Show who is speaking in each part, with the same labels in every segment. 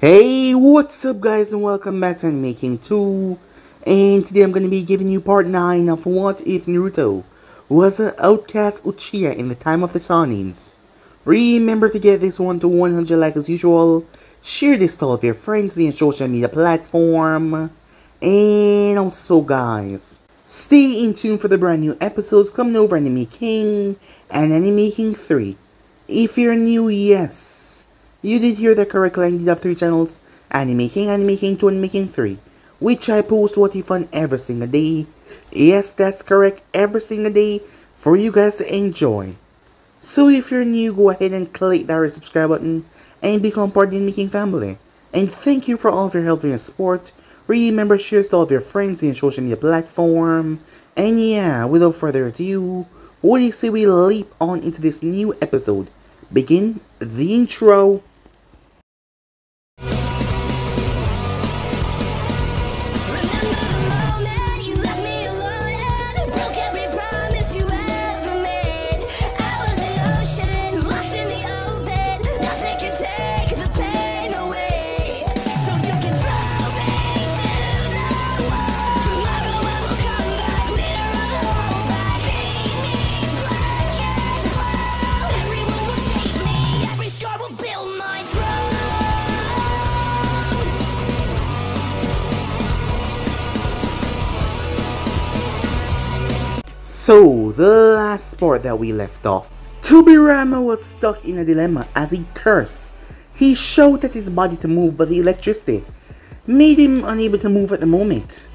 Speaker 1: Hey, what's up guys, and welcome back to Making 2. And today I'm going to be giving you part 9 of What If Naruto was an outcast Uchiha in the time of the Sanins. Remember to get this one to 100 likes as usual, share this to all of your friends in your social media platform, and also guys, stay in tune for the brand new episodes coming over Anime King and Anime King 3. If you're new, yes, you did hear that correctly. I did have 3 channels: Anime King 2, Anime King 3, which I post What If on every single day. Yes, that's correct, every single day for you guys to enjoy. So if you're new, go ahead and click that red subscribe button and become part of the Anime King family. And thank you for all of your help and support. Remember, share to all of your friends in your social media platform. And yeah, without further ado, what do you say we leap on into this new episode? Begin the intro. So, the last part that we left off, Tobirama was stuck in a dilemma as he cursed. He shouted his body to move, but the electricity made him unable to move at the moment,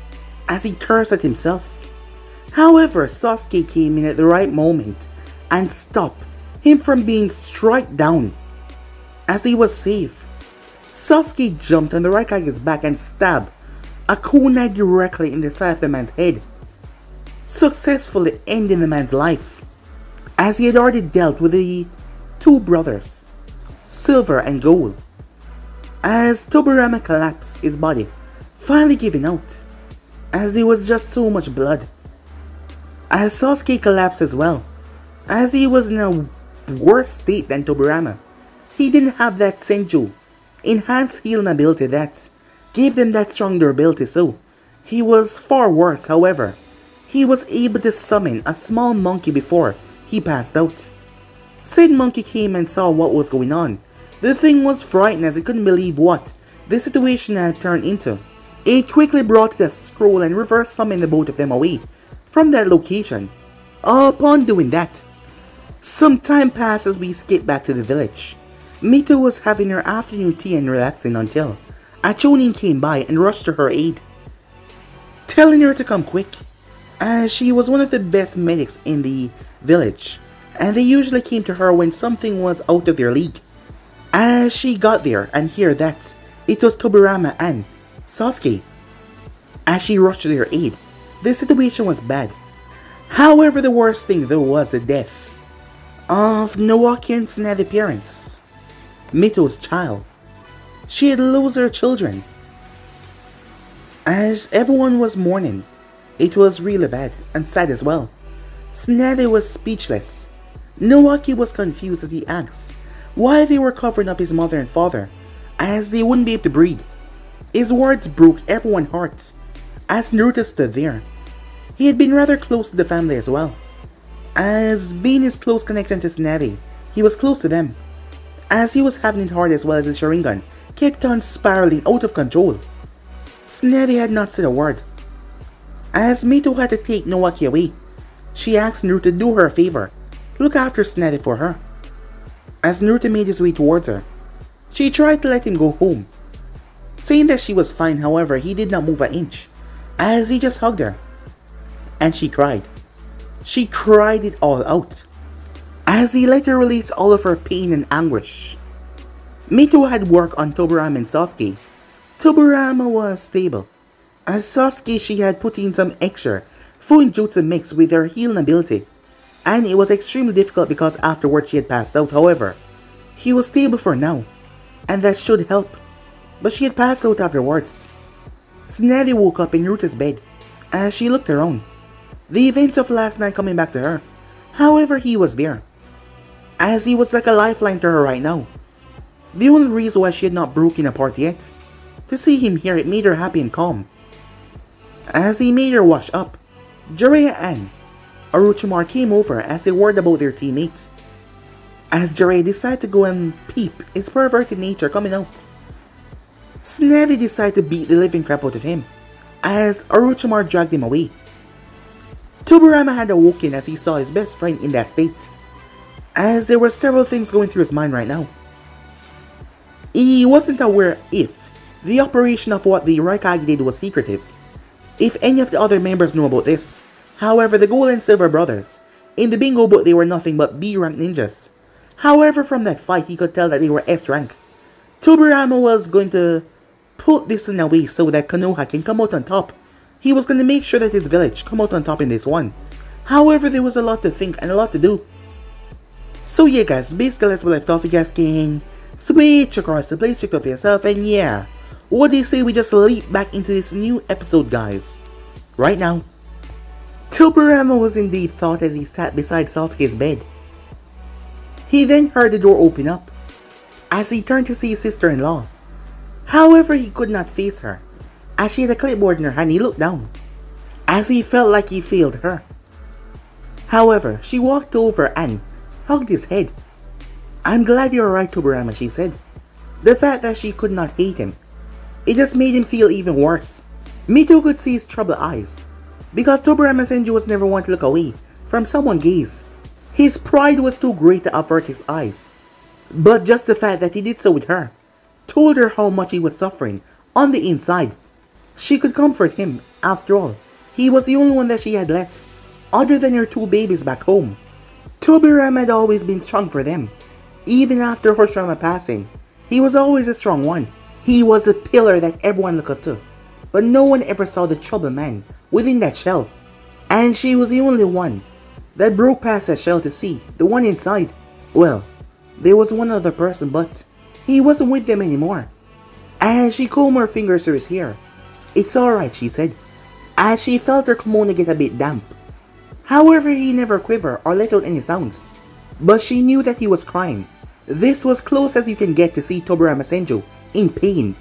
Speaker 1: as he cursed at himself. However, Sasuke came in at the right moment and stopped him from being struck down. As he was safe, Sasuke jumped on the Raikage's back and stabbed a kunai directly in the side of the man's head, successfully ending the man's life, as he had already dealt with the 2 brothers, Silver and Gold. As Tobirama collapsed, his body finally giving out, as there was just so much blood. As Sasuke collapsed as well, as he was in a worse state than Tobirama. He didn't have that Senju enhanced healing ability that gave them that strong durability, so he was far worse. However, he was able to summon a small monkey before he passed out. Said monkey came and saw what was going on. The thing was frightened as it couldn't believe what the situation had turned into. It quickly brought it a scroll and reverse summoned the both of them away from that location. Upon doing that, some time passed as we skip back to the village. Mito was having her afternoon tea and relaxing until a Chunin came by and rushed to her aid, telling her to come quick, as she was one of the best medics in the village, and they usually came to her when something was out of their league. As she got there and heard that it was Tobirama and Sasuke, as she rushed to their aid, the situation was bad. However, the worst thing though was the death of Naoki and Tsunade parents, Mito's child. She had lost her children. As everyone was mourning, it was really bad and sad as well. Tsunade was speechless. Naoki was confused as he asked why they were covering up his mother and father, as they wouldn't be able to breathe. His words broke everyone's hearts as Naruto stood there. He had been rather close to the family as well, as being his close connection to Tsunade, he was close to them, as he was having it hard as well as his Sharingan kept on spiraling out of control. Tsunade had not said a word. As Mito had to take Naoki away, she asked Naruto to do her a favor, look after Tsunade for her. As Naruto made his way towards her, she tried to let him go home, saying that she was fine. However, he did not move an inch, as he just hugged her. And she cried. She cried it all out, as he let her release all of her pain and anguish. Mito had worked on Tobirama and Sasuke. Tobirama was stable. As Sasuke, she had put in some extra Fuinjutsu mix with her healing ability, and it was extremely difficult because afterwards she had passed out. However, he was stable for now, and that should help, but she had passed out afterwards. Tsunade woke up in Naruto's bed as she looked around, the events of last night coming back to her. However, he was there, as he was like a lifeline to her right now. The only reason why she had not broken apart yet. To see him here, it made her happy and calm. As he made her wash up, Jiraiya and Orochimaru came over as they worried about their teammate. As Jiraiya decided to go and peep his perverted nature coming out, Snevy decided to beat the living crap out of him as Orochimaru dragged him away. Tobirama had awoken as he saw his best friend in that state, as there were several things going through his mind right now. He wasn't aware if the operation of what the Raikage did was secretive, if any of the other members knew about this. However, the Gold and Silver brothers, in the bingo book they were nothing but B-rank ninjas. However, from that fight he could tell that they were S-rank. Tobirama was going to put this in a way so that Konoha can come out on top. He was going to make sure that his village come out on top in this one. However, there was a lot to think and a lot to do. So yeah guys, basically as we left off, you guys can switch across the place, check out for yourself, and yeah, what do you say we just leap back into this new episode guys, right now. Tobirama was in deep thought as he sat beside Sasuke's bed. He then heard the door open up, as he turned to see his sister-in-law. However, he could not face her. As she had a clipboard in her hand, he looked down, as he felt like he failed her. However, she walked over and hugged his head. "I'm glad you're alright, Tobirama," she said. The fact that she could not hate him, it just made him feel even worse. Mito could see his troubled eyes, because Tobirama Senju was never one to look away from someone's gaze. His pride was too great to avert his eyes. But just the fact that he did so with her told her how much he was suffering on the inside. She could comfort him. After all, he was the only one that she had left, other than her two babies back home. Tobirama had always been strong for them. Even after Hoshirama passing, he was always a strong one. He was a pillar that everyone looked up to. But no one ever saw the troubled man within that shell. And she was the only one that broke past that shell to see the one inside. Well, there was one other person, but he wasn't with them anymore. As she combed her fingers through his hair, "It's alright," she said, as she felt her kimono get a bit damp. However, he never quivered or let out any sounds. But she knew that he was crying. This was close as you can get to see Tobirama Senju in pain.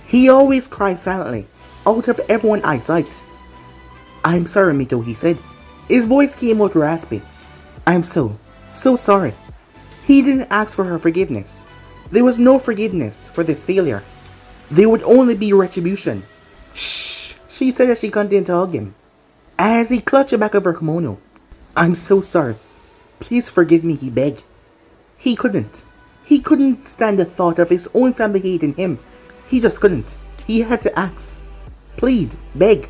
Speaker 1: He always cries silently, out of everyone's eyesight. "I'm sorry, Mito," he said. His voice came out raspy. "I'm so sorry." He didn't ask for her forgiveness. There was no forgiveness for this failure. There would only be retribution. "Shh," she said as she continued to hug him, as he clutched the back of her kimono. "I'm so sorry. Please forgive me," he begged. He couldn't. He couldn't stand the thought of his own family hating him. He just couldn't. He had to ask, plead, beg.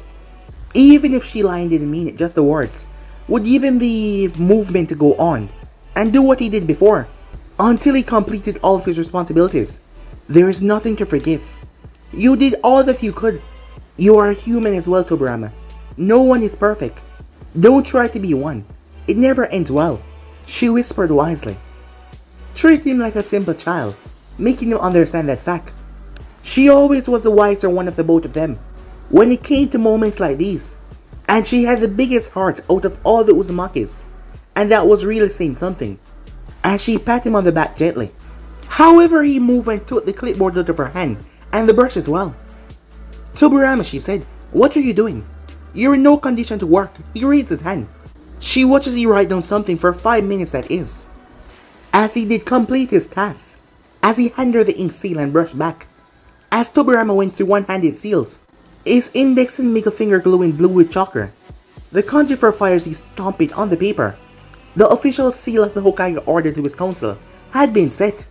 Speaker 1: Even if she lied and didn't mean it, just the words would give him the movement to go on and do what he did before, until he completed all of his responsibilities. There is nothing to forgive. You did all that you could. You are human as well, Tobirama. No one is perfect. Don't try to be one. It never ends well. She whispered wisely. Treat him like a simple child, making him understand that fact. She always was the wiser one of the both of them when it came to moments like these. And she had the biggest heart out of all the Uzumakis. And that was really saying something, as she pat him on the back gently. However, he moved and took the clipboard out of her hand, and the brush as well. "Tobirama," she said, "what are you doing? You're in no condition to work." He raised his hand. She watches he write down something for 5 minutes, that is. As he did complete his task, as he handed her the ink seal and brushed back, as Tobirama went through one-handed seals, his index and middle finger glowing blue with chakra. The kanji for fires he stomped it on the paper. The official seal of the Hokage order to his council had been set.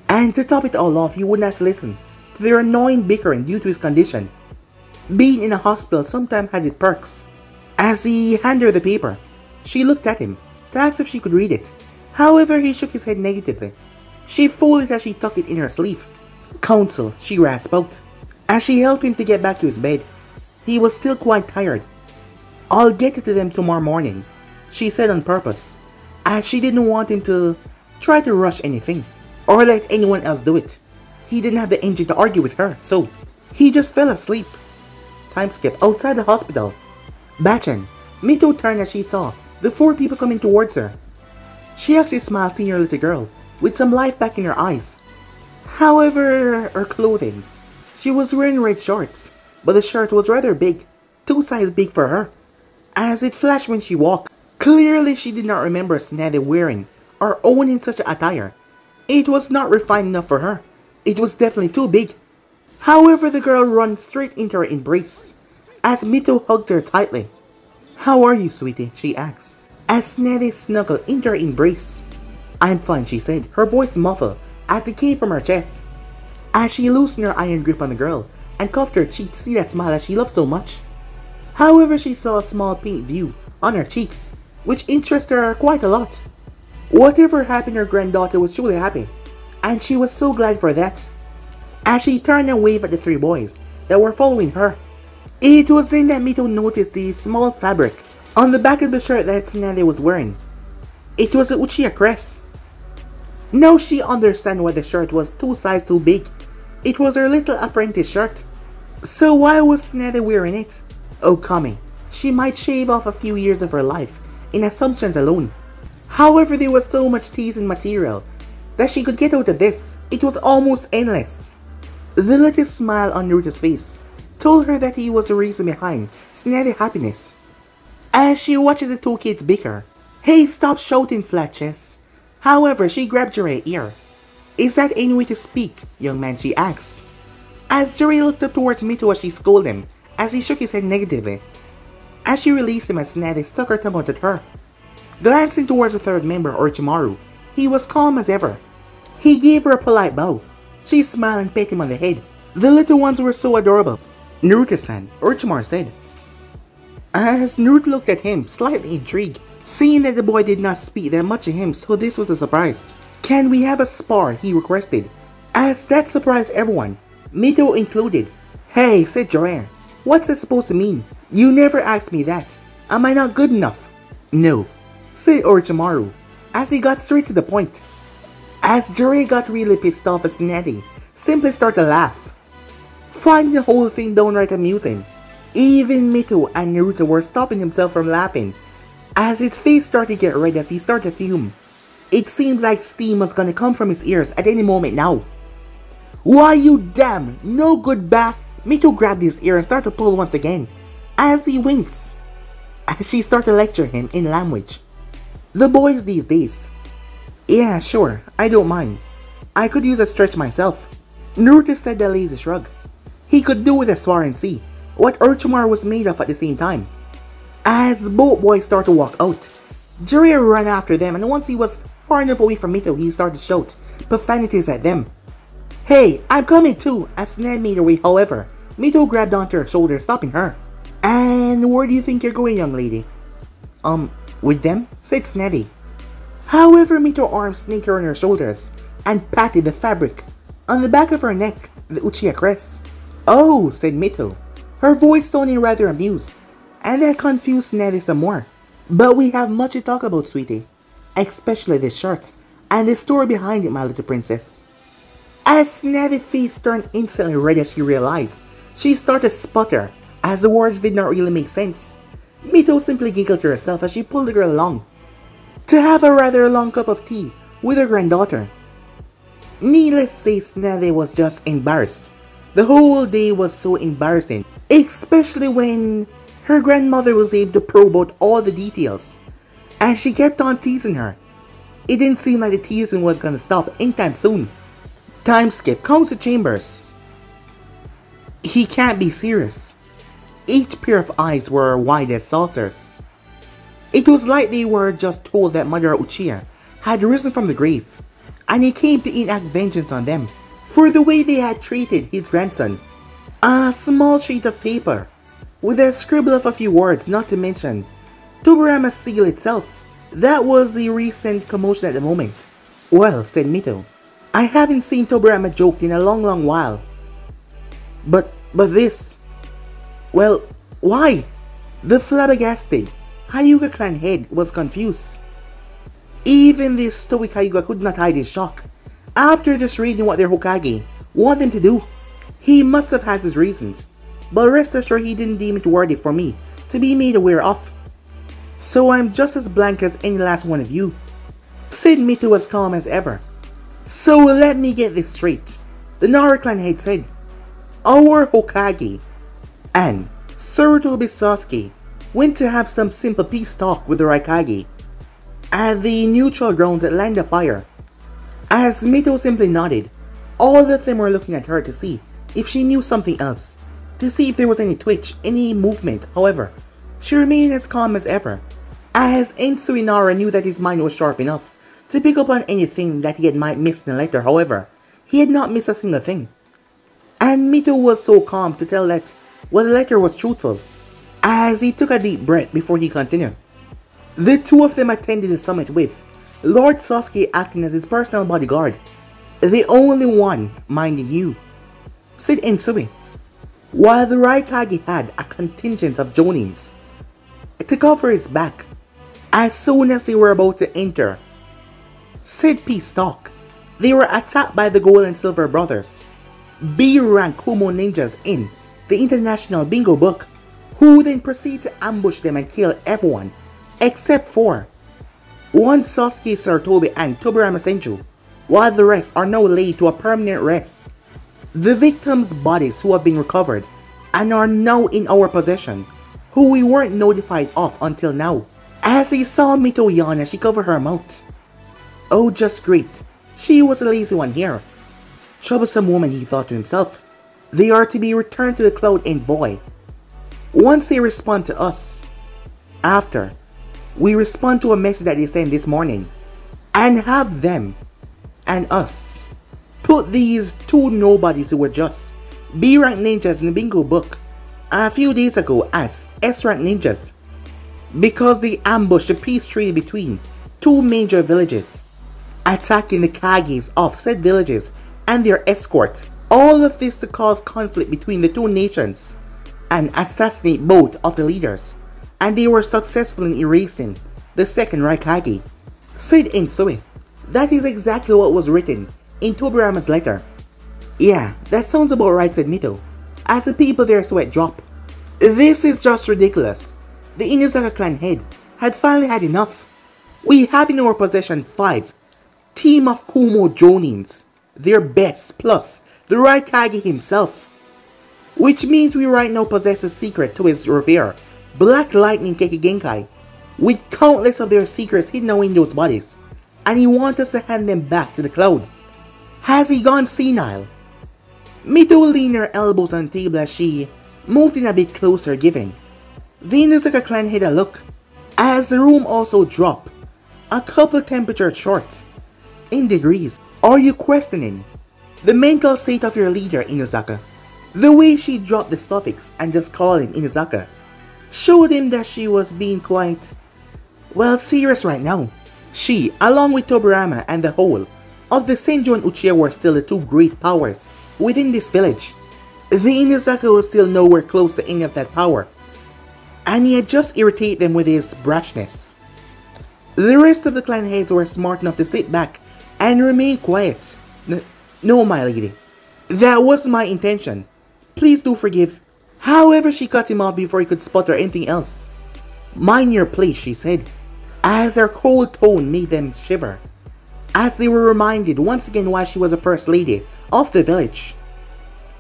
Speaker 1: And to top it all off, he would not listen to their annoying bickering due to his condition. Being in a hospital sometimes had its perks. As he handed her the paper, she looked at him to ask if she could read it. However, he shook his head negatively. She folded as she tucked it in her sleeve. "Council," she rasped out, as she helped him to get back to his bed. He was still quite tired. "I'll get it to them tomorrow morning," she said on purpose, as she didn't want him to try to rush anything, or let anyone else do it. He didn't have the energy to argue with her, so he just fell asleep. Time skip outside the hospital. Bachan, Mito turned as she saw the 4 people coming towards her. She actually smiled seeing her little girl, with some life back in her eyes. However, her clothing. She was wearing red shorts, but the shirt was rather big, 2 sizes big for her, as it flashed when she walked. Clearly she did not remember Snedy wearing or owning such attire. It was not refined enough for her. It was definitely too big. However, the girl ran straight into her embrace, as Mito hugged her tightly. "How are you, sweetie?" she asked, as Snedy snuggled into her embrace. "I'm fine," she said, her voice muffled as it came from her chest, as she loosened her iron grip on the girl and cuffed her cheek to see that smile that she loved so much. However, she saw a small pink view on her cheeks, which interested her quite a lot. Whatever happened, her granddaughter was truly happy, and she was so glad for that. As she turned and waved at the 3 boys that were following her, it was then that Mito noticed the small fabric on the back of the shirt that Snedy was wearing. It was a Uchiha crest. Now she understood why the shirt was 2 sizes too big. It was her little apprentice shirt. So why was Snedy wearing it? Oh, Kami, she might shave off a few years of her life in assumptions alone. However, there was so much teasing material that she could get out of this. It was almost endless. The little smile on Naruto's face told her that he was the reason behind Snedy's happiness. As she watches the 2 kids bicker, "Hey, stop shouting, flat chest." However, she grabbed Jiraiya's ear. "Is that any way to speak, young man?" she asked. As Jiraiya looked up towards Mito as she scolded him, as he shook his head negatively. As she released him as Snedy stuck her thumb out at her. Glancing towards the 3rd member, Orochimaru, he was calm as ever. He gave her a polite bow. She smiled and pat him on the head. The little ones were so adorable. "Naruto-san," Orochimaru said. As Naruto looked at him, slightly intrigued, seeing that the boy did not speak that much to him, so this was a surprise. "Can we have a spar?" he requested. As that surprised everyone, Mito included. "Hey," said Jiraiya, "what's that supposed to mean? You never asked me that. Am I not good enough?" "No," said Orochimaru, as he got straight to the point. As Jiraiya got really pissed off as Snedy simply started to laugh, finding the whole thing downright amusing. Even Mito and Naruto were stopping himself from laughing, as his face started to get red as he started to fume. It seems like steam was gonna come from his ears at any moment now. "Why, you damn no good bat!" Mito grabbed his ear and started to pull once again, as he winks, as she started to lecture him in language. The boys these days. "Yeah, sure, I don't mind. I could use a stretch myself," Naruto said with a lazy shrug. He could do with a sword and see what Orochimaru was made of at the same time. As both boys started to walk out, Jiraiya ran after them, and once he was far enough away from Mito, he started to shout profanities at them. "Hey, I'm coming too," as Snedy made her way. However, Mito grabbed onto her shoulder, stopping her. "And where do you think you're going, young lady?" With them?" said Snedy. However, Mito's arms snaked around her shoulders and patted the fabric on the back of her neck, the Uchiha crest. "Oh," said Mito, her voice sounding rather amused, and that confused Snedy some more. "But we have much to talk about, sweetie, especially this shirt and the story behind it, my little princess." As Snedy's face turned instantly red as she realized, she started to sputter, as the words did not really make sense. Mito simply giggled to herself as she pulled the girl along to have a rather long cup of tea with her granddaughter. Needless to say, Snedy was just embarrassed. The whole day was so embarrassing, especially when her grandmother was able to probe out all the details, as she kept on teasing her. It didn't seem like the teasing was gonna stop anytime soon. Time skip comes to Chambers. He can't be serious. Each pair of eyes were wide as saucers. It was like they were just told that Mother Uchiha had risen from the grave, and he came to enact vengeance on them for the way they had treated his grandson. A small sheet of paper with a scribble of a few words, not to mention Tobirama's seal itself. That was the recent commotion at the moment. "Well," said Mito, "I haven't seen Tobirama joked in a long while. But this... Well, why?" The flabbergasted Hyuga clan head was confused. Even this stoic Hyuga could not hide his shock after just reading what their Hokage wanted them to do. He must have had his reasons, but rest assured he didn't deem it worthy for me to be made aware of. "So I'm just as blank as any last one of you," said Mito as calm as ever. "So let me get this straight. The Nara clan head said, "Our Hokage and Sarutobi Sasuke went to have some simple peace talk with the Raikage at the neutral grounds at Land of Fire." As Mito simply nodded, all of them were looking at her to see if she knew something else, to see if there was any twitch, any movement. However, she remained as calm as ever, as Ensu Inara knew that his mind was sharp enough to pick up on anything that he had might missed in the letter. However, he had not missed a single thing. And Mito was so calm to tell that, well, the letter was truthful, as he took a deep breath before he continued. The two of them attended the summit with Lord Sasuke acting as his personal bodyguard, the only one minding you, said Ensui, while the Raikage had a contingent of Jonins to cover his back as soon as they were about to enter said peace talk. They were attacked by the Gold and Silver Brothers, B-rank Kumo ninjas in the International Bingo Book, who then proceed to ambush them and kill everyone except for one Sasuke, Sarutobi, and Tobirama Senju, while the rest are now laid to a permanent rest. The victims' bodies who have been recovered and are now in our possession, who we weren't notified of until now. As he saw Mito yawn as she covered her mouth. Oh, just great. She was a lazy one here. Troublesome woman, he thought to himself. They are to be returned to the Cloud Envoy once they respond to us. After we respond to a message that they sent this morning, and have them and us put these two nobodies who were just B-rank ninjas in the Bingo Book a few days ago as S-rank ninjas, because they ambushed the peace treaty between two major villages, attacking the Kages of said villages and their escort. All of this to cause conflict between the two nations and assassinate both of the leaders, and they were successful in erasing the second Raikage, said Ensui. That is exactly what was written in Tobirama's letter. Yeah, that sounds about right, said Mito, as the people there sweat drop. This is just ridiculous. The Inuzaka clan head had finally had enough. We have in our possession 5 team of Kumo Jonins, their best, plus the Raikage himself, which means we right now possess the secret to his revere, Black Lightning Kekkei Genkai, with countless of their secrets hidden away in those bodies, and he wants us to hand them back to the Cloud. Has he gone senile? Mito leaned her elbows on the table as she moved in a bit closer, giving the Inuzaka clan head a look, as the room also dropped a couple temperature charts in degrees. Are you questioning the mental state of your leader, Inuzaka? The way she dropped the suffix and just called him Inuzaka showed him that she was being quite, well, serious right now. She, along with Tobirama and the whole of the Senju and Uchiha, were still the two great powers within this village. The Inuzaka was still nowhere close to any of that power, and he had just irritated them with his brashness. The rest of the clan heads were smart enough to sit back and remain quiet. No, my lady. That wasn't my intention. Please do forgive. However, she cut him off before he could sputter anything else. Mind your place, she said, as her cold tone made them shiver, as they were reminded once again why she was the first lady of the village,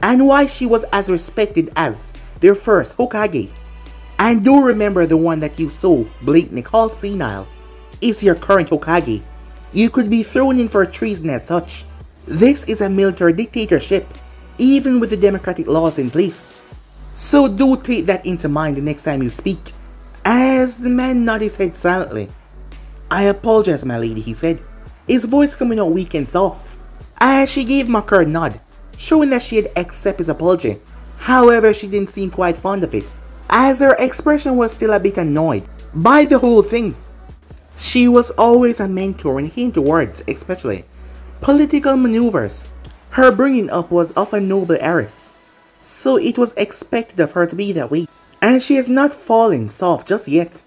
Speaker 1: and why she was as respected as their first Hokage. And do remember, the one that you so blatantly called senile is your current Hokage. You could be thrown in for treason as such. This is a military dictatorship, even with the democratic laws in place. So do take that into mind the next time you speak. As the man nodded his head silently. I apologize, my lady, he said, his voice coming out weak and soft, as she gave him a curt nod, showing that she had accepted his apology. However, she didn't seem quite fond of it, as her expression was still a bit annoyed by the whole thing. She was always a mentor when it came to words, especially political maneuvers. Her bringing up was of a noble heiress, so it was expected of her to be that way, and she has not fallen soft just yet.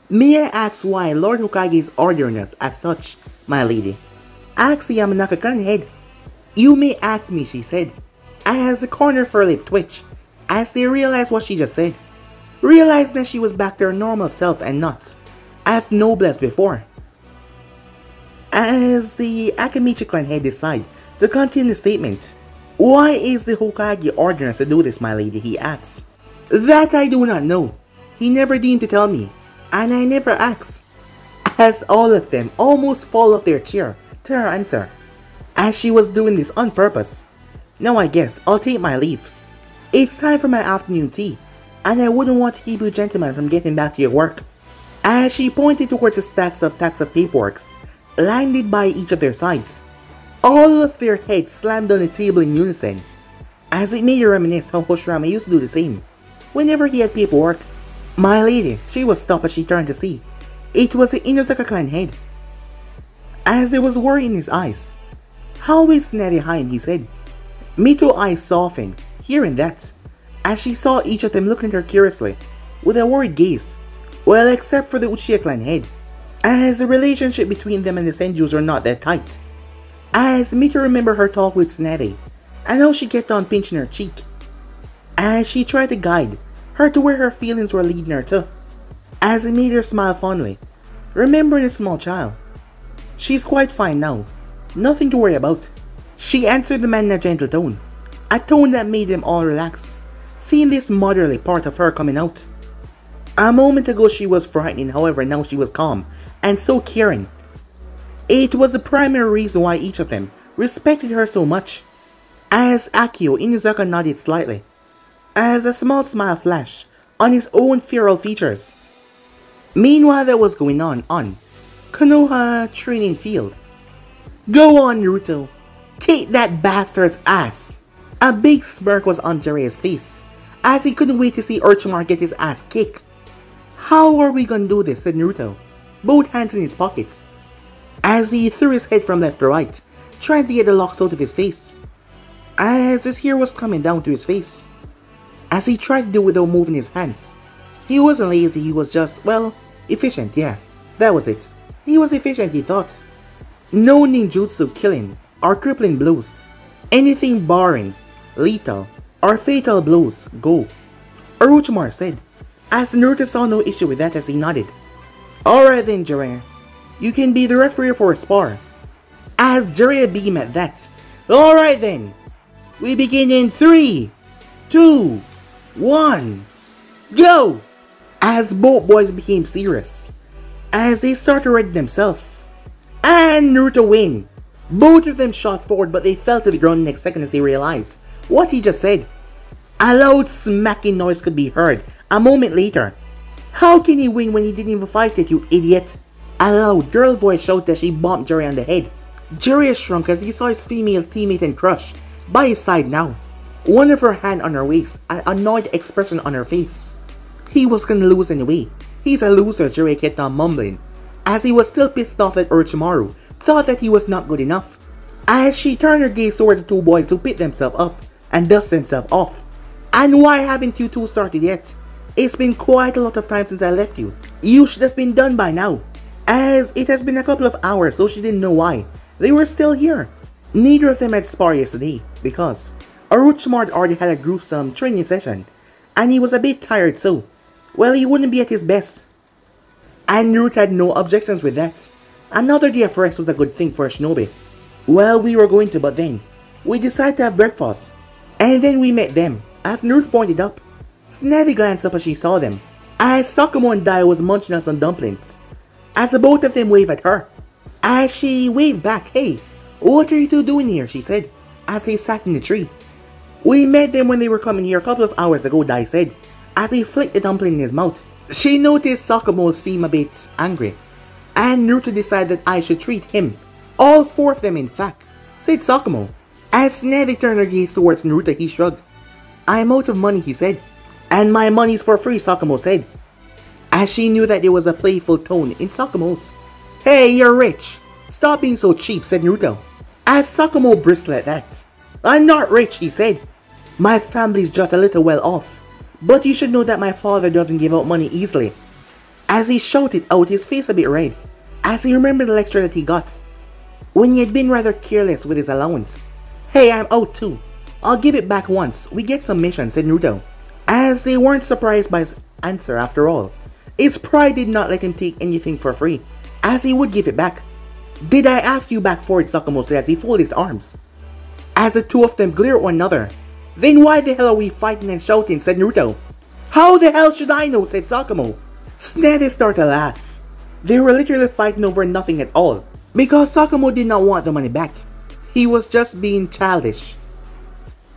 Speaker 1: May I ask why Lord Hokage is ordering us as such, my lady? Asked the Yamanaka clan head. You may ask me, she said, as the corner of her lip twitched, as they realized what she just said, realizing that she was back to her normal self and not as noble as before. As the Akamichi clan head decided to continue the statement. Why is the Hokage ordering us to do this, my lady? He asks. That I do not know. He never deemed to tell me, and I never asked. As all of them almost fall off their chair to her answer, as she was doing this on purpose. Now I guess I'll take my leave. It's time for my afternoon tea, and I wouldn't want to keep you gentlemen from getting back to your work. As she pointed towards the stacks of paperworks landed by each of their sides. All of their heads slammed on the table in unison, as it made her reminisce how Hoshirama used to do the same whenever he had paperwork. My lady, she was stopped as she turned to see. It was the Inazaka clan head. As there was worry in his eyes. How is Tsunade? He said. Mito's eyes softened, hearing that, as she saw each of them looking at her curiously, with a worried gaze. Well, except for the Uchiha clan head, as the relationship between them and the Senjus are not that tight. As Mito remembered her talk with Tsunade, and how she kept on pinching her cheek, as she tried to guide her to where her feelings were leading her to, as it made her smile fondly, remembering a small child. She's quite fine now, nothing to worry about. She answered the man in a gentle tone, a tone that made them all relax, seeing this motherly part of her coming out. A moment ago she was frightened, however now she was calm, and so caring. It was the primary reason why each of them respected her so much. As Akio Inazaka nodded slightly, as a small smile flashed on his own feral features. Meanwhile, that was going on Konoha training field. Go on, Naruto. Kick that bastard's ass. A big smirk was on Jiraiya's face, as he couldn't wait to see Orochimaru get his ass kicked. How are we gonna do this? Said Naruto, both hands in his pockets, as he threw his head from left to right, trying to get the locks out of his face, as his hair was coming down to his face, as he tried to do it without moving his hands. He wasn't lazy, he was just, well, efficient, yeah, that was it. He was efficient, he thought. No ninjutsu killing or crippling blows, anything barring lethal or fatal blows, go, Orochimaru said, as Naruto saw no issue with that as he nodded. Alright then, Jiraiya, you can be the referee for a spar. As Jiraiya beamed at that. Alright then, we begin in 3, 2, 1, go! As both boys became serious, as they started ready themselves, and Naruto win. Both of them shot forward, but they fell to the ground the next second as they realized what he just said. A loud smacking noise could be heard a moment later. How can he win when he didn't even fight it, you idiot? A loud girl voice shouted as she bumped Jiraiya on the head. Jiraiya shrunk as he saw his female teammate and crush by his side now, one of her hand on her waist, an annoyed expression on her face. He was gonna lose anyway. He's a loser, Jiraiya kept on mumbling, as he was still pissed off that Orochimaru thought that he was not good enough. As she turned her gaze towards the two boys to pick themselves up and dust themselves off. And why haven't you two started yet? It's been quite a lot of time since I left you. You should have been done by now. As it has been a couple of hours, so she didn't know why they were still here. Neither of them had sparred yesterday, because Orochimaru already had a gruesome training session, and he was a bit tired, so, well, he wouldn't be at his best. And Naruto had no objections with that. Another day of rest was a good thing for a shinobi. Well, we were going to, but then we decided to have breakfast, and then we met them, as Naruto pointed up. Tsunade glanced up as she saw them, as Sakamoto and Dai was munching on some dumplings, as the both of them waved at her. As she waved back, hey, what are you two doing here? She said, as they sat in the tree. We met them when they were coming here a couple of hours ago, Dai said, as he flicked the dumpling in his mouth. She noticed Sakamoto seemed a bit angry, and Naruto decided that I should treat him. All four of them, in fact, said Sakamoto. As Tsunade turned her gaze towards Naruto, he shrugged. I'm out of money, he said. And my money's for free, Sakamoto said, as she knew that there was a playful tone in Sakamoto's. Hey, you're rich. Stop being so cheap, said Naruto, as Sakamoto bristled at that. I'm not rich, he said. My family's just a little well off, but you should know that my father doesn't give out money easily. As he shouted out, his face a bit red, as he remembered the lecture that he got when he had been rather careless with his allowance. Hey, I'm out too. I'll give it back once we get some mission, said Naruto, as they weren't surprised by his answer after all. His pride did not let him take anything for free, as he would give it back. Did I ask you back for it, Sakamoto said as he folded his arms. as the two of them glare at one another. Then why the hell are we fighting and shouting, said Naruto. How the hell should I know, said Sakamoto. Tsunade started to laugh. They were literally fighting over nothing at all, because Sakamoto did not want the money back. He was just being childish.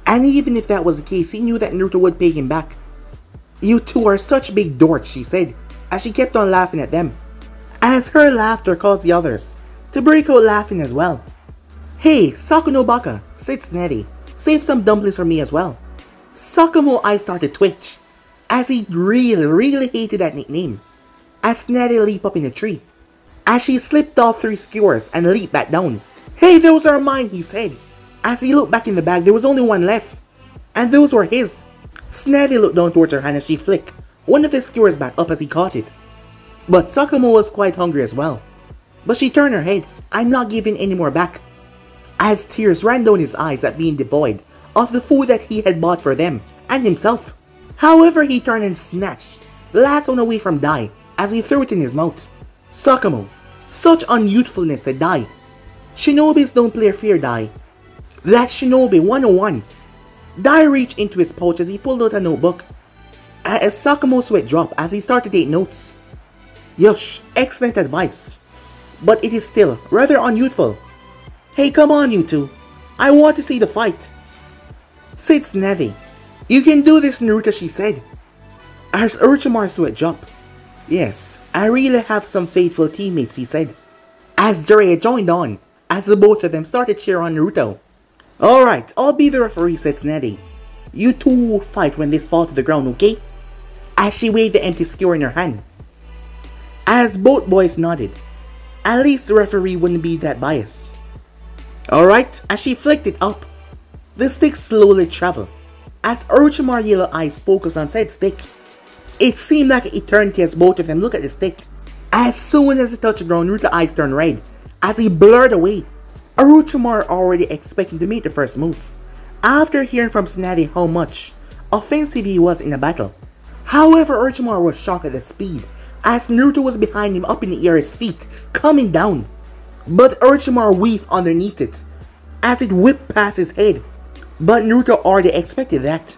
Speaker 1: And even if that was the case, he knew that Naruto would pay him back. You two are such big dorks, she said, as she kept on laughing at them, as her laughter caused the others to break out laughing as well. Hey, Sakuno Baka, said Tsunade, save some dumplings for me as well. Sakamoto's eyes started to twitch, as he really hated that nickname, as Tsunade leaped up in a tree, as she slipped off 3 skewers and leaped back down. Hey, those are mine, he said. As he looked back in the bag, there was only one left, and those were his. Tsunade looked down towards her hand as she flicked one of the skewers back up as he caught it. But Sakamoto was quite hungry as well. But she turned her head. I'm not giving any more back. As tears ran down his eyes at being devoid of the food that he had bought for them and himself. However, he turned and snatched the last one away from Dai as he threw it in his mouth. Sakamoto, such unyouthfulness, said Dai. Shinobis don't play fair, Dai. That's Shinobi 101. Dai reached into his pouch as he pulled out a notebook. As Sakamoto's sweat dropped as he started to take notes. Yush, excellent advice. But it is still rather unyouthful. Hey, come on you two. I want to see the fight, said Tsunade. You can do this, Naruto, she said, as Orochimaru's sweat dropped. Yes, I really have some faithful teammates, he said, as Jiraiya joined on, as the both of them started cheering on Naruto. Alright, I'll be the referee, said Tsunade. You two fight when this fall to the ground, okay? As she waved the empty skewer in her hand. As both boys nodded, at least the referee wouldn't be that biased. Alright, as she flicked it up, the stick slowly traveled, as Orochimaru's yellow eyes focused on said stick. It seemed like an eternity as both of them looked at the stick. As soon as it touched the ground, Naruto's eyes turned red, as he blurred away. Orochimaru already expecting to make the first move, after hearing from Tsunade how much offensive he was in the battle. However, Orochimaru was shocked at the speed, as Naruto was behind him up in the air, his feet coming down. But Orochimaru weaved underneath it, as it whipped past his head. But Naruto already expected that,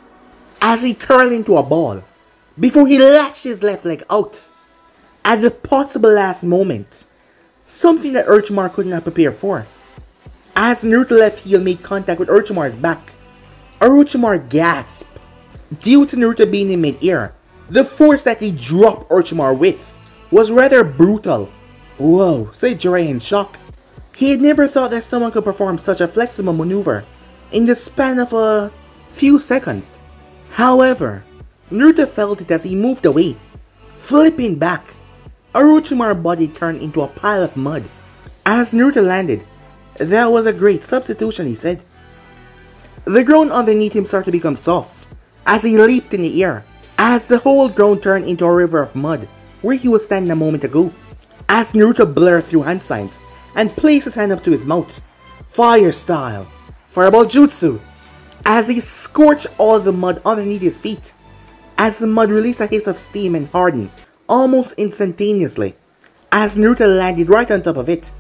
Speaker 1: as he curled into a ball, before he lashed his left leg out. At the possible last moment, something that Orochimaru could not prepare for. As Naruto's left heel made contact with Orochimaru's back, Orochimaru gasped. Due to Naruto being in mid-air, the force that he dropped Orochimaru with was rather brutal. Whoa, said Jiraiya in shock. He had never thought that someone could perform such a flexible maneuver in the span of a few seconds. However, Naruto felt it as he moved away. Flipping back, Orochimaru's body turned into a pile of mud. As Naruto landed, that was a great substitution, he said. The ground underneath him started to become soft as he leaped in the air, as the whole ground turned into a river of mud where he was standing a moment ago. As Naruto blurred through hand signs and placed his hand up to his mouth, fire style, fireball jutsu, as he scorched all the mud underneath his feet, as the mud released a hiss of steam and hardened almost instantaneously. As Naruto landed right on top of it,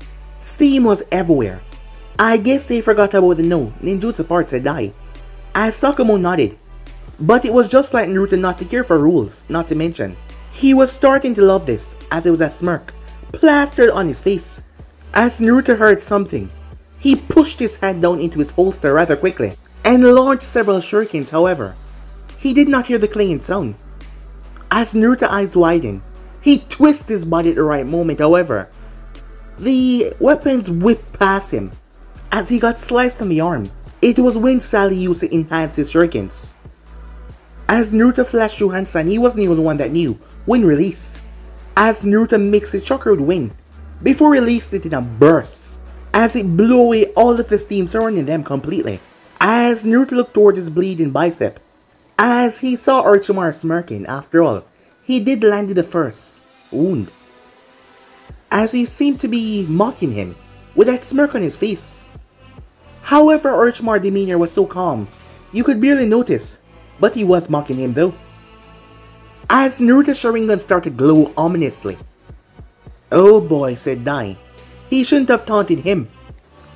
Speaker 1: steam was everywhere. I guess they forgot about the no ninjutsu part, said Dai, as Sakamoto nodded. But it was just like Naruto not to care for rules, not to mention. He was starting to love this, as it was a smirk plastered on his face. As Naruto heard something, he pushed his hand down into his holster rather quickly, and launched several shurikens. However, he did not hear the clanging sound. As Naruto's eyes widened, he twisted his body at the right moment. However, the weapons whipped past him, as he got sliced on the arm. It was wind style he used to enhance his shurikens. As Naruto flashed through hand sign, he wasn't the only one that knew wind release. As Naruto mixed his chakra with wind, before released it in a burst, as it blew away all of the steam surrounding them completely. As Naruto looked toward his bleeding bicep, as he saw Orochimaru smirking. After all, he did land the first wound, as he seemed to be mocking him with that smirk on his face. However, Orochimaru's demeanor was so calm, you could barely notice, but he was mocking him though. As Naruto's Sharingan started to glow ominously. Oh boy, said Dai. He shouldn't have taunted him.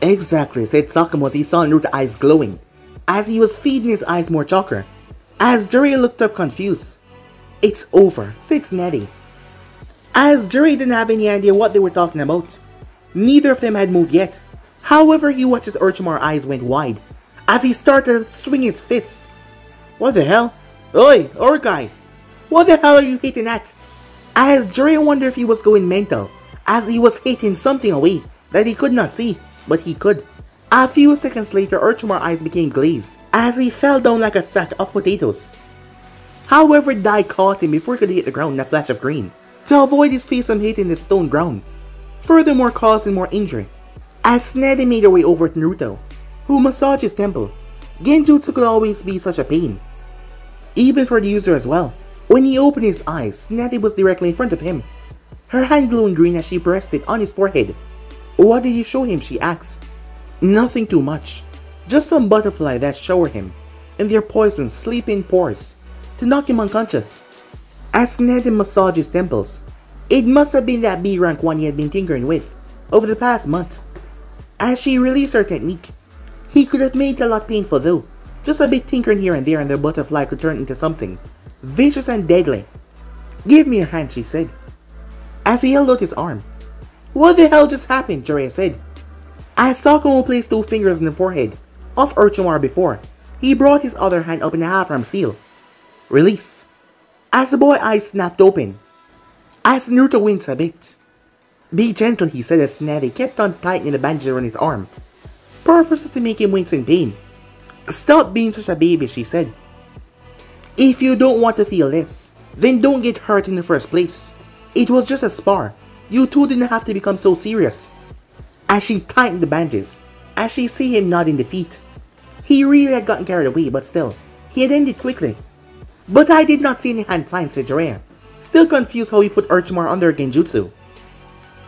Speaker 1: Exactly, said Sakamo as he saw Naruto's eyes glowing, as he was feeding his eyes more chakra. As Jiraiya looked up confused. It's over, said Sneddy. As Jiraiya didn't have any idea what they were talking about. Neither of them had moved yet. However, he watched as Orochimaru's eyes went wide, as he started to swing his fists. What the hell? Oi, Orokai! What the hell are you hitting at? As Jiraiya wondered if he was going mental, as he was hitting something away that he could not see, but he could. A few seconds later, Orochimaru's eyes became glazed, as he fell down like a sack of potatoes. However, Dai caught him before he could hit the ground in a flash of green, to avoid his face from hitting the stone ground, furthermore causing more injury. As Sneddy made her way over to Naruto, who massaged his temple, Genjutsu could always be such a pain, even for the user as well. When he opened his eyes, Sneddy was directly in front of him, her hand glowing green as she pressed it on his forehead. What did you show him? She asked. Nothing too much, just some butterfly that showered him in their poison sleeping pores to knock him unconscious. As Sneddy massaged his temples, it must have been that B rank one he had been tinkering with over the past month. As she released her technique, he could have made it a lot painful though. Just a bit tinkering here and there and the butterfly could turn into something vicious and deadly. Give me your hand, she said, as he held out his arm. What the hell just happened? Jiraiya said. As Sakamo placed 2 fingers on the forehead of Orochimaru before, he brought his other hand up in a half-arm seal. Release. As the boy's eyes snapped open, as Naruto winced a bit. Be gentle, he said as Sneddy kept on tightening the bandage around his arm, purposely to make him wince in pain. Stop being such a baby, she said. If you don't want to feel this, then don't get hurt in the first place. It was just a spar. You two didn't have to become so serious. As she tightened the bandages, as she see him nod in defeat. He really had gotten carried away, but still, he had ended quickly. But I did not see any hand signs, said Jiraiya, still confused how he put Orochimaru under Genjutsu.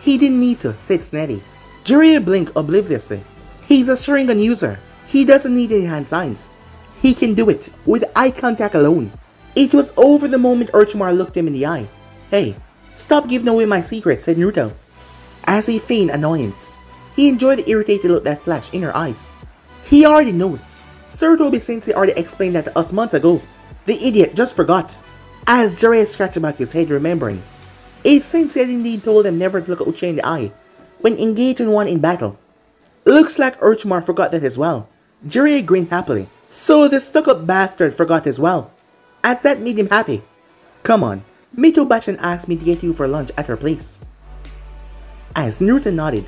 Speaker 1: He didn't need to, said Sneddy. Jiraiya blinked obliviously. He's a Sharingan user. He doesn't need any hand signs. He can do it with eye contact alone. It was over the moment Orochimaru looked him in the eye. Hey, stop giving away my secret, said Naruto. As he feigned annoyance, he enjoyed the irritated look that flashed in her eyes. He already knows. Sarutobi Sensei already explained that to us months ago. The idiot just forgot. As Jiraiya scratched back his head remembering, if Sensei had indeed told him never to look Uchiha in the eye when engaged in one in battle. Looks like Orochimaru forgot that as well. Jiraiya grinned happily. So the stuck-up bastard forgot as well, as that made him happy. Come on, Mito-bachan asked me to get you for lunch at her place. As Naruto nodded,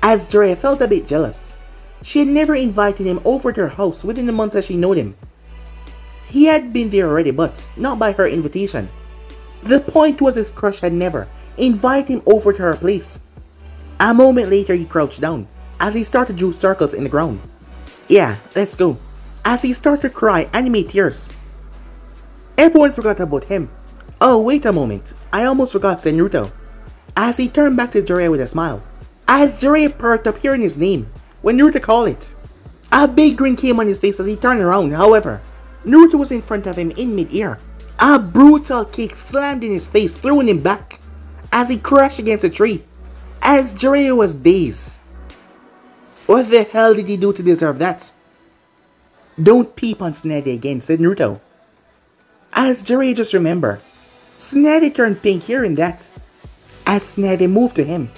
Speaker 1: as Jiraiya felt a bit jealous. She had never invited him over to her house within the months that she known him. He had been there already, but not by her invitation. The point was his crush had never invited him over to her place. A moment later he crouched down, as he started to draw circles in the ground. Yeah, let's go. As he started to cry, anime tears. Everyone forgot about him. Oh, wait a moment. I almost forgot, said Naruto, as he turned back to Jiraiya with a smile. As Jiraiya perked up hearing his name, when Naruto called it. A big grin came on his face as he turned around, however. Naruto was in front of him in mid-air. A brutal kick slammed in his face, throwing him back, as he crashed against a tree. As Jiraiya was dazed. What the hell did he do to deserve that? Don't peep on Sneddy again, said Naruto. As Jiraiya just remembered, Sneddy turned pink hearing that. As Sneddy moved to him.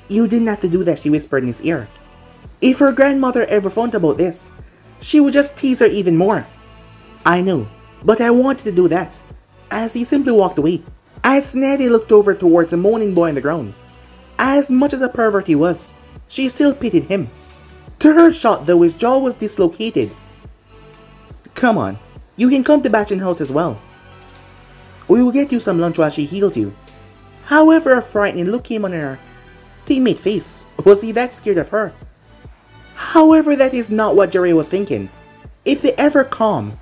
Speaker 1: You didn't have to do that, she whispered in his ear. If her grandmother ever found about this, she would just tease her even more. I know, but I wanted to do that. As he simply walked away. As Sneddy looked over towards the moaning boy on the ground. As much as a pervert he was, she still pitied him. To her shock though, his jaw was dislocated. Come on, you can come to Bachan house as well. We will get you some lunch while she heals you. However, a frightening look came on her teammate face. Was he that scared of her? However, that is not what Jiraiya was thinking. If the ever calm,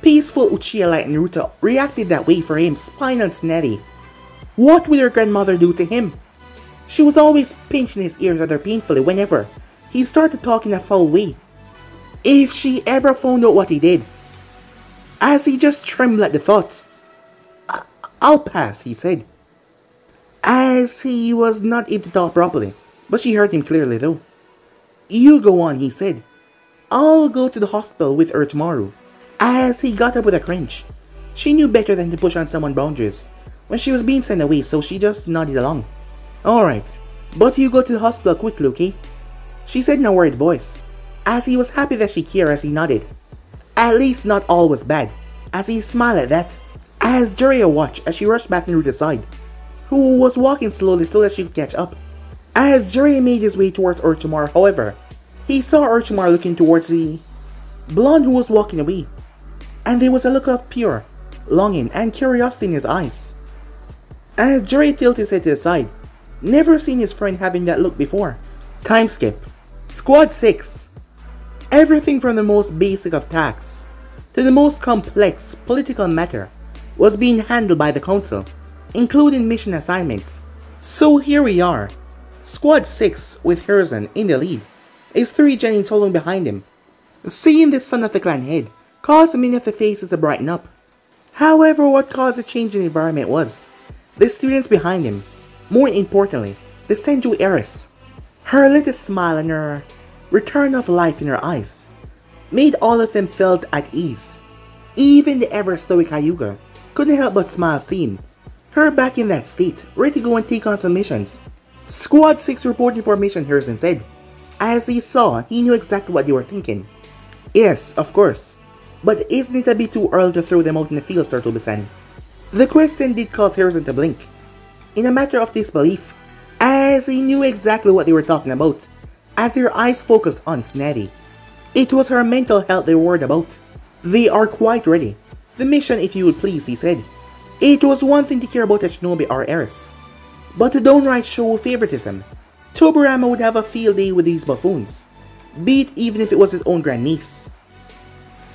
Speaker 1: peaceful Uchiha like Naruto reacted that way for him spying on Sneddy, what would her grandmother do to him? She was always pinching his ears rather painfully whenever he started talking a foul way. If she ever found out what he did. As he just trembled at the thought. I'll pass, he said. As he was not able to talk properly, but she heard him clearly though. "You go on," he said. "I'll go to the hospital with her tomorrow." As he got up with a cringe. She knew better than to push on someone's boundaries when she was being sent away, so she just nodded along. "Alright, but you go to the hospital quickly, okay?" she said in a worried voice, as he was happy that she cared as he nodded. At least not all was bad, as he smiled at that, as Jiraiya watched as she rushed back to Naruto's side, who was walking slowly so that she could catch up. As Jiraiya made his way towards Orochimaru, however, he saw Orochimaru looking towards the blonde who was walking away, and there was a look of pure longing and curiosity in his eyes. As Jiraiya tilted his head to the side, never seen his friend having that look before. Time skip. Squad 6. Everything from the most basic of tasks to the most complex political matter was being handled by the council, including mission assignments. So here we are. Squad 6 with Hiruzen in the lead, his 3 Genins following behind him. Seeing the son of the clan head caused many of the faces to brighten up. However, what caused the change in the environment was the students behind him, more importantly, the Senju heiress. Her little smile and her return of life in her eyes made all of them felt at ease. Even the ever stoic Hyuga couldn't help but smile seeing her back in that state, ready to go and take on some missions. Squad 6 reporting formation, Hiruzen said. As he saw, he knew exactly what they were thinking. Yes, of course. But isn't it a bit too early to throw them out in the field, Sir Tobi-san? The question did cause Hiruzen to blink, in a matter of disbelief, as he knew exactly what they were talking about, as their eyes focused on Tsunade. It was her mental health they were worried about. They are quite ready. The mission, if you would please, he said. It was one thing to care about a shinobi or heiress, but to downright show favoritism. Tobirama would have a field day with these buffoons, be it even if it was his own grandniece.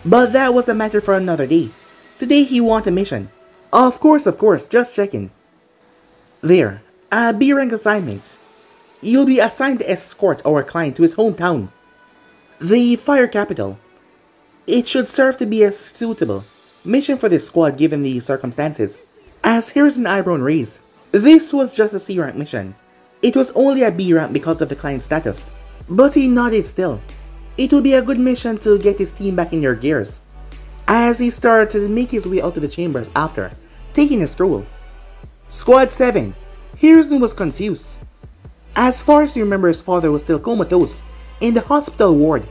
Speaker 1: But that was a matter for another day. Today he wanted a mission. Of course, just checking. There, a B-rank assignment. You'll be assigned to escort our client to his hometown, the fire capital. It should serve to be a suitable mission for this squad given the circumstances. As Hiruzen eyebrow raised, this was just a C-rank mission. It was only a B-rank because of the client's status. But he nodded still. It will be a good mission to get his team back in their gears. As he started to make his way out of the chambers after taking a stroll. Squad 7. Hiruzen was confused. As far as he remembered, his father was still comatose in the hospital ward.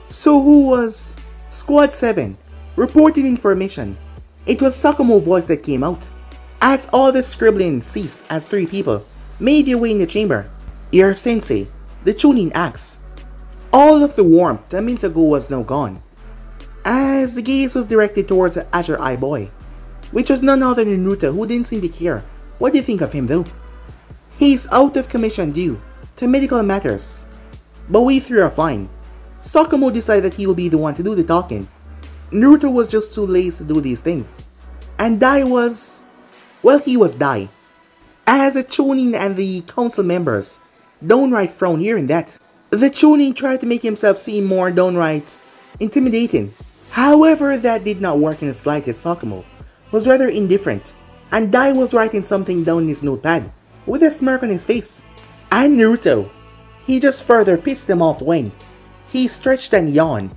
Speaker 1: So who was Squad 7? Reporting information. It was Sakamo's voice that came out. As all the scribbling ceased as 3 people made their way in the chamber. Your sensei, the Chunin asked. All of the warmth a minute ago was now gone, as the gaze was directed towards the Azure Eye Boy, which was none other than Naruto, who didn't seem to care. What do you think of him though? He's out of commission due to medical matters, but we 3 are fine. Sakamo decided that he will be the one to do the talking. Naruto was just too lazy to do these things, and Dai was, well, he was Dai. As the Chunin and the council members downright frowned hearing that. The Chunin tried to make himself seem more downright intimidating. However, that did not work in the slightest. Sakamo was rather indifferent, and Dai was writing something down in his notepad with a smirk on his face. And Naruto, he just further pissed them off when he stretched and yawned,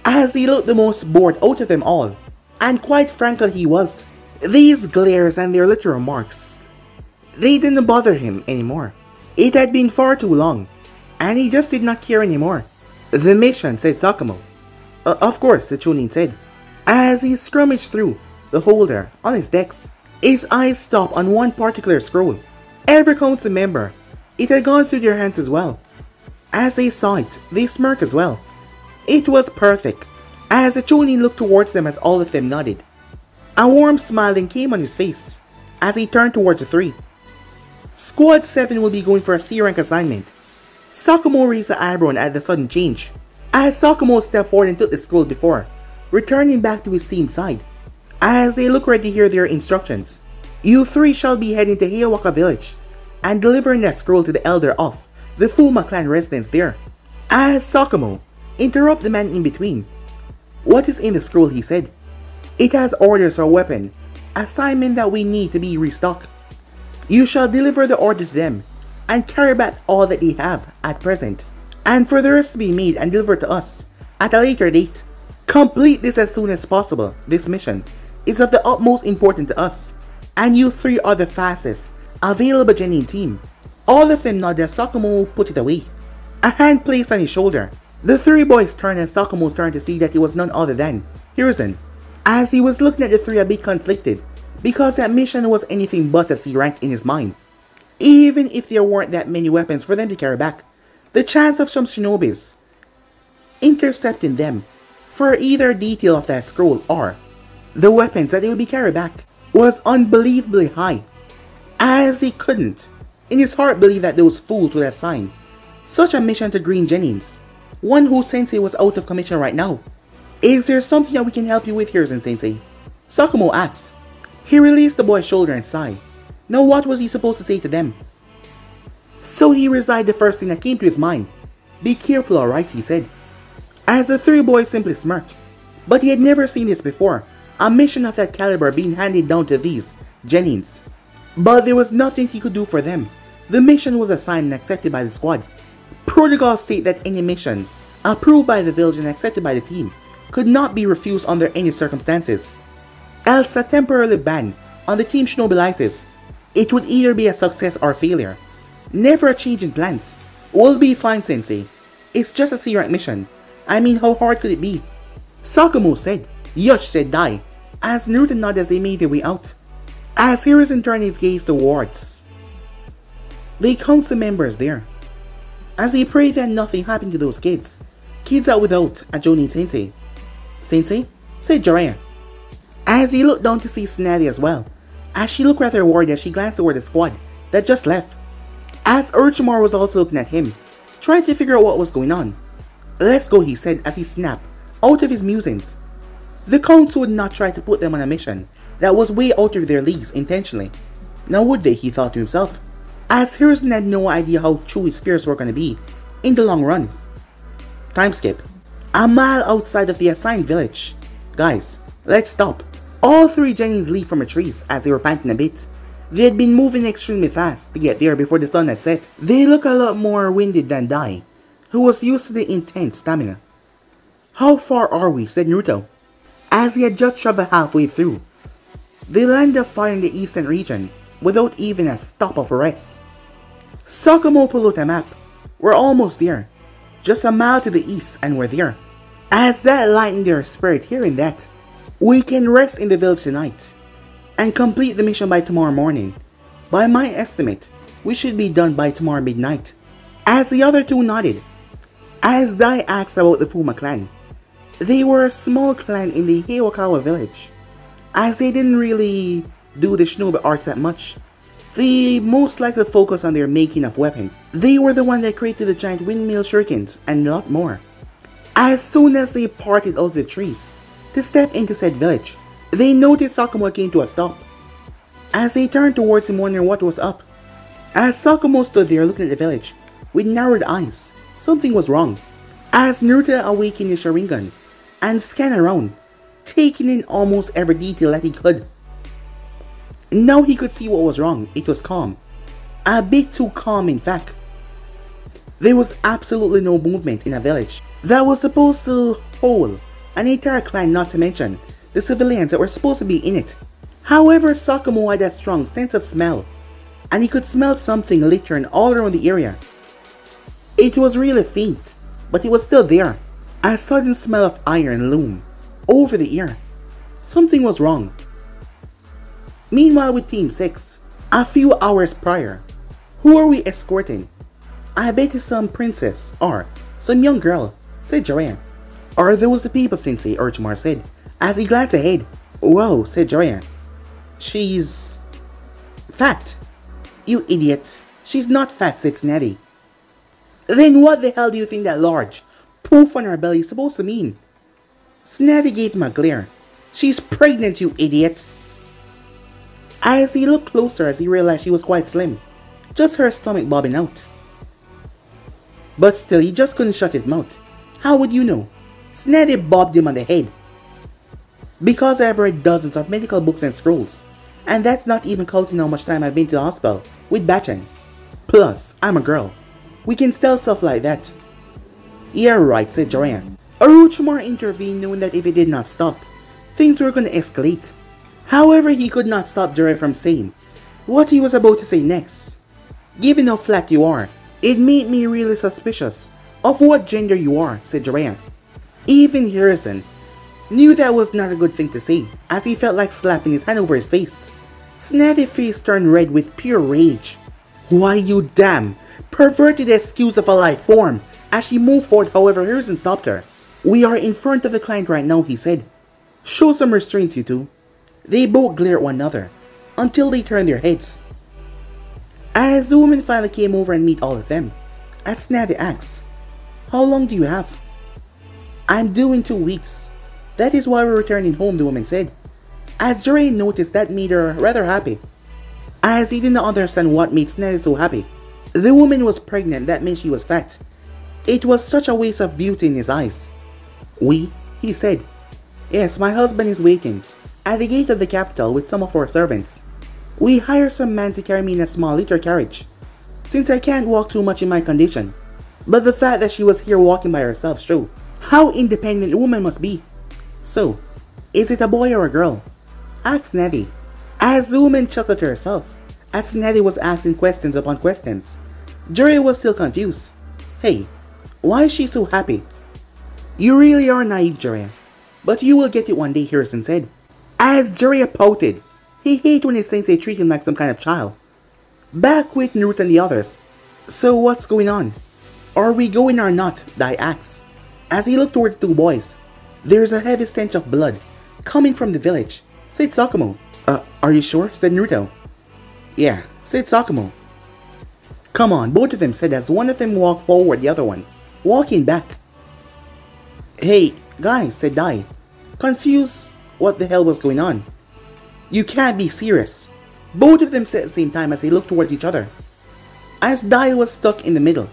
Speaker 1: as he looked the most bored out of them all, and quite frankly he was. These glares and their little remarks, they didn't bother him anymore. It had been far too long, and he just did not care anymore. The mission, said Sakamo. Of course, the Chunin said, as he scrummaged through the holder on his desk. His eyes stopped on one particular scroll. Every council member, it had gone through their hands as well. As they saw it, they smirked as well. It was perfect, as the Chunin looked towards them as all of them nodded. A warm smile then came on his face as he turned towards the 3. Squad 7 will be going for a C-rank assignment. Sakamo raised an eyebrow at the sudden change, as Sakamo stepped forward and took the scroll before returning back to his team's side. As they look ready to hear their instructions, you 3 shall be heading to Heiawaka village and delivering that scroll to the elder of the Fuma clan residence there. As Sakamo interrupted the man in between. What is in the scroll, he said. It has orders for a weapon assignment that we need to be restocked. You shall deliver the order to them and carry back all that they have at present. and for the rest to be made and delivered to us at a later date. Complete this as soon as possible. This mission is of the utmost importance to us, and you three are the fastest available Genin team. All of them nod as Sakumo put it away. A hand placed on his shoulder. The three boys turned and Sakumo turned to see that it was none other than Hiruzen. As he was looking at the three a bit conflicted, because that mission was anything but a C rank in his mind. Even if there weren't that many weapons for them to carry back, the chance of some shinobis intercepting them for either detail of that scroll or the weapons that they would be carried back was unbelievably high, as he couldn't in his heart believe that those fools would assign such a mission to Green Genins, one whose sensei was out of commission right now. Is there something that we can help you with here, Sensei? Sakumo asked. He released the boy's shoulder and sighed. Now what was he supposed to say to them? So he recited the first thing that came to his mind. Be careful, alright, he said. As the three boys simply smirked. But he had never seen this before, a mission of that caliber being handed down to these Genins. But there was nothing he could do for them. The mission was assigned and accepted by the squad. Protocols state that any mission approved by the village and accepted by the team could not be refused under any circumstances. Else a temporary ban on the team shinobi license. It would either be a success or failure. Never a change in plans. We'll be fine, Sensei. It's just a C-rank mission. I mean, how hard could it be? Sakumo said. Yush said Dai, as Naruto nodded as they made their way out. As Hiruzen turned his gaze towards the council members there, as he prayed that nothing happened to those kids. Kids out without a Jonin Sensei. Sensei? Said Jiraiya. As he looked down to see Tsunade as well, as she looked rather worried as she glanced toward the squad that just left. As Orochimaru was also looking at him, trying to figure out what was going on. Let's go, he said as he snapped out of his musings. The council would not try to put them on a mission that was way out of their leagues intentionally. Now would they, he thought to himself, as Hiruzen had no idea how true his fears were going to be in the long run. Time skip. A mile outside of the assigned village. Guys, let's stop. All three Genins leaped from the trees as they were panting a bit. They had been moving extremely fast to get there before the sun had set. They look a lot more winded than Dai, who was used to the intense stamina. How far are we? Said Naruto, as he had just traveled halfway through the land of fire in the eastern region without even a stop of rest. Sakumo pulled out a map. We're almost there. Just a mile to the east and we're there. As that lightened their spirit hearing that, we can rest in the village tonight and complete the mission by tomorrow morning. By my estimate, we should be done by tomorrow midnight. As the other two nodded, as Dai asked about the Fuma clan. They were a small clan in the Heiwakawa village, as they didn't really do the shinobi arts that much. They most likely focused on their making of weapons. They were the one that created the giant windmill shurikens and a lot more. As soon as they parted out of the trees to step into said village, they noticed Sakumo came to a stop. As they turned towards him wondering what was up, as Sakumo stood there looking at the village with narrowed eyes, something was wrong. As Naruto awakened his Sharingan and scanned around, taking in almost every detail that he could. Now he could see what was wrong. It was calm. A bit too calm, in fact. There was absolutely no movement in a village that was supposed to hold an entire clan, not to mention the civilians that were supposed to be in it. However, Sakumo had a strong sense of smell, and he could smell something littering all around the area. It was really faint, but it was still there. A sudden smell of iron loomed over the air. Something was wrong. Meanwhile, with Team 6, a few hours prior, who are we escorting? I bet it's some princess or some young girl, said Jiraiya. Are those the people, Sensei? Orochimaru said, as he glanced ahead. Whoa, said Jiraiya. She's fat. You idiot. She's not fat, said Tsunade. Then what the hell do you think that large poof on her belly is supposed to mean? Tsunade gave him a glare. She's pregnant, you idiot. As he looked closer, as he realized she was quite slim, just her stomach bobbing out. But still, he just couldn't shut his mouth. How would you know? Tsunade bobbed him on the head. Because I've read dozens of medical books and scrolls, and that's not even counting how much time I've been to the hospital with Bachan. Plus, I'm a girl. We can tell stuff like that. Yeah, right, said Jiraiya. Orochimaru intervened, knowing that if it did not stop, things were going to escalate. However, he could not stop Jiraiya from saying what he was about to say next. Given how flat you are, it made me really suspicious of what gender you are, said Jiraiya. Even Hiruzen knew that was not a good thing to say, as he felt like slapping his hand over his face. Snavy's face turned red with pure rage. Why, you damn perverted excuse of a life form! As she moved forward, however, Hiruzen stopped her. We are in front of the client right now, he said. Show some restraint, you two. They both glared at one another, until they turned their heads. As the woman finally came over and met all of them, as Snavy asked, how long do you have? I'm due in 2 weeks. That is why we're returning home, the woman said. As Jiraiya noticed, that made her rather happy, as he did not understand what made Snavy so happy. The woman was pregnant, that meant she was fat. It was such a waste of beauty in his eyes. He said. Yes, my husband is waiting at the gate of the capital with some of our servants. We hired some man to carry me in a small litter carriage, since I can't walk too much in my condition. But the fact that she was here walking by herself showed how independent a woman must be. So, is it a boy or a girl? Asked Snavi, as the woman chuckled to herself, as Snavi was asking questions upon questions. Jiraiya was still confused. Hey, why is she so happy? You really are naive, Jiraiya. But you will get it one day, Hiruzen said. As Jiraiya pouted, he hated when his sensei treated him like some kind of child. Back with Naruto and the others. So what's going on? Are we going or not? Dai asked. As he looked towards the two boys, there's a heavy stench of blood coming from the village, said Sakumo. Are you sure? Said Naruto. Yeah, said Sakumo. Come on, both of them said as one of them walked forward, the other one walking back. Hey, guys, said Dai, confused what the hell was going on. You can't be serious. Both of them said at the same time as they looked towards each other. As Dai was stuck in the middle.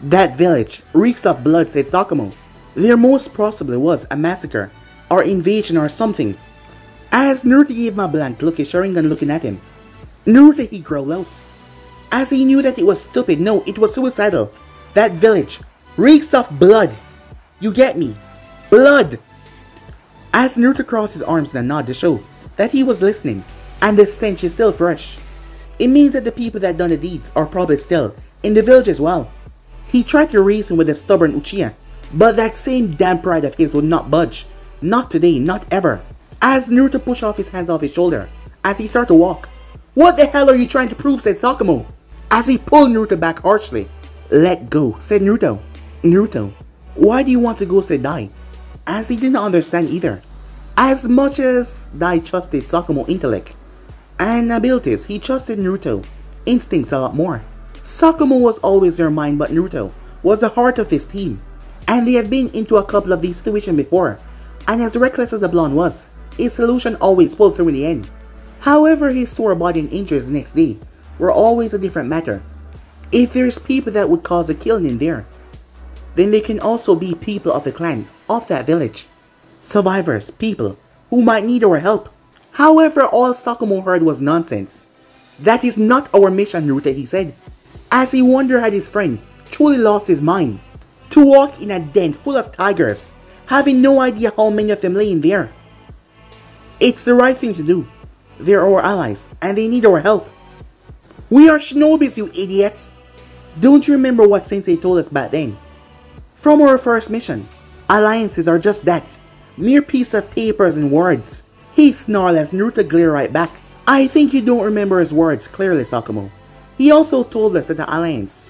Speaker 1: That village reeks of blood, said Sakumo. There most possibly was a massacre or invasion or something. As Naruto gave him a blank look, his Sharingan looking at him. Naruto, he growled out, as he knew that it was stupid. No, it was suicidal. That village reeks of blood. You get me? Blood! As Naruto crossed his arms in a nod to show that he was listening, and the stench is still fresh. It means that the people that done the deeds are probably still in the village as well. He tried to reason with the stubborn Uchiha, but that same damn pride of his would not budge. Not today, not ever. As Naruto pushed off his hands off his shoulder, as he started to walk. What the hell are you trying to prove, said Sakumo, as he pulled Naruto back harshly. Let go, said Naruto. Naruto, why do you want to go, said Dai, as he did not understand either. As much as Dai trusted Sakumo's intellect and abilities, he trusted Naruto's instincts a lot more. Sakumo was always their mind, but Naruto was the heart of this team, and they had been into a couple of these situations before, and as reckless as the blonde was, his solution always pulled through in the end. However, his sore body and injuries the next day were always a different matter. If there's people that would cause a killing in there, then there can also be people of the clan of that village. Survivors, people who might need our help. However, all Sakumo heard was nonsense. That is not our mission, Naruto, he said, as he wondered had his friend truly lost his mind. To walk in a den full of tigers, having no idea how many of them lay in there. It's the right thing to do. They're our allies, and they need our help. We are shinobis, you idiot! Don't you remember what Sensei told us back then? From our first mission, alliances are just that, mere piece of papers and words. He snarled as Naruto glared right back. I think you don't remember his words clearly, Sakumo. He also told us that the alliance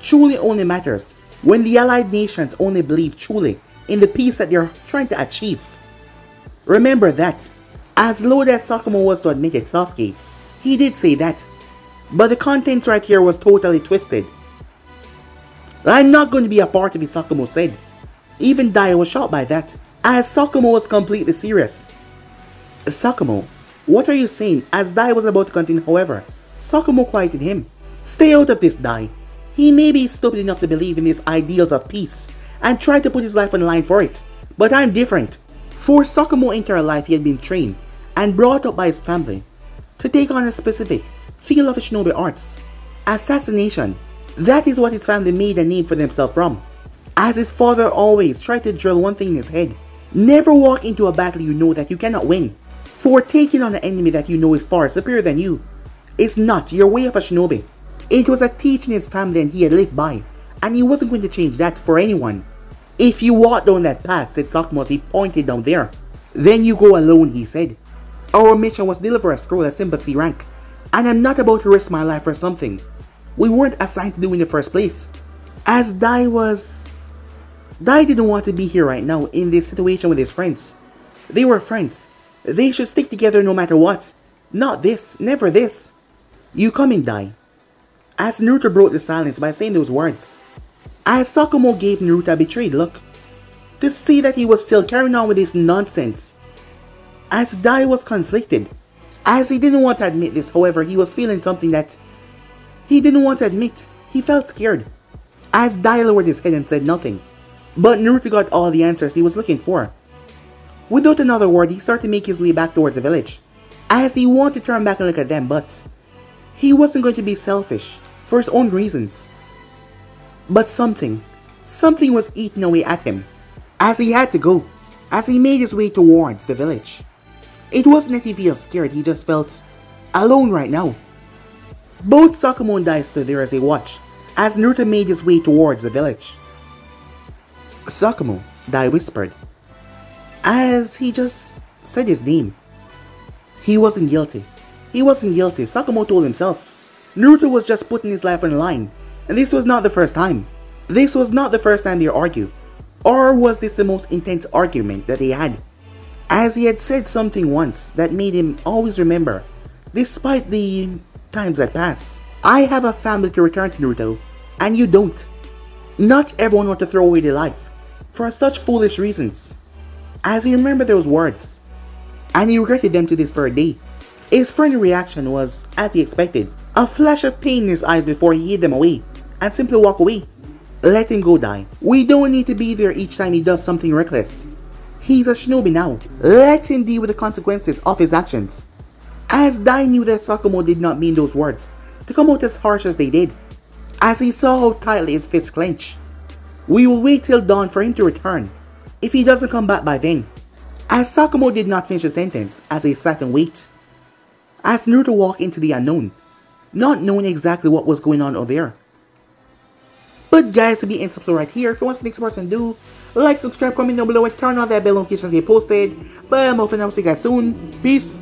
Speaker 1: truly only matters when the allied nations only believe truly in the peace that they're trying to achieve. Remember that. As low as Sakumo was to admit it, Sasuke, he did say that. But the contents right here was totally twisted. I'm not going to be a part of it, Sakumo said. Even Dai was shocked by that, as Sakumo was completely serious. Sakumo, what are you saying? As Dai was about to continue, however, Sakumo quieted him. Stay out of this, Dai. He may be stupid enough to believe in his ideals of peace and try to put his life on the line for it, but I'm different. For Sakumo's entire life, he had been trained and brought up by his family to take on a specific field of shinobi arts. Assassination. That is what his family made a name for themselves from. as his father always tried to drill one thing in his head. Never walk into a battle you know that you cannot win, for taking on an enemy that you know is far superior than you is not your way of a shinobi. It was a teaching his family and he had lived by, and he wasn't going to change that for anyone. If you walk down that path, said Sakumo as he pointed down there, then you go alone, he said. Our mission was deliver a scroll at Simba C rank, and I'm not about to risk my life for something we weren't assigned to do in the first place. As Dai didn't want to be here right now in this situation with his friends. They were friends. They should stick together no matter what. Not this, never this. You coming, Dai? As Naruto broke the silence by saying those words. As Sakumo gave Naruto a betrayed look, to see that he was still carrying on with his nonsense. As Dai was conflicted. As he didn't want to admit this, however, he was feeling something that he didn't want to admit. He felt scared. As Dai lowered his head and said nothing. But Naruto got all the answers he was looking for. Without another word, he started to make his way back towards the village. As he wanted to turn back and look at them, but he wasn't going to be selfish for his own reasons. But something was eating away at him. As he had to go. As he made his way towards the village. It wasn't that he felt scared, he just felt alone right now. Both Sakumo and Dai stood there as they watched, as Naruto made his way towards the village. Sakumo, Dai whispered, as he just said his name. He wasn't guilty. He wasn't guilty, Sakumo told himself. Naruto was just putting his life on the line, and this was not the first time. This was not the first time they argued. Or was this the most intense argument that they had? As he had said something once that made him always remember, despite the times that pass. I have a family to return to, Naruto, and you don't. Not everyone wants to throw away their life for such foolish reasons. As he remembered those words, and he regretted them to this very day, his friendly reaction was, as he expected, a flash of pain in his eyes before he hid them away and simply walked away. Let him go, Dai. We don't need to be there each time he does something reckless. He's a shinobi now. Let him deal with the consequences of his actions. As Dai knew that Sakumo did not mean those words to come out as harsh as they did, as he saw how tightly his fists clench. We will wait till dawn for him to return, if he doesn't come back by then. As Sakumo did not finish the sentence, as he sat and waited. As Naruto walked into the unknown, not knowing exactly what was going on over there. But guys, to be instantly right here, if you want the next person to do, like, subscribe, comment down below, and turn on that bell notifications they posted. But I'm off and I'll see you guys soon. Peace.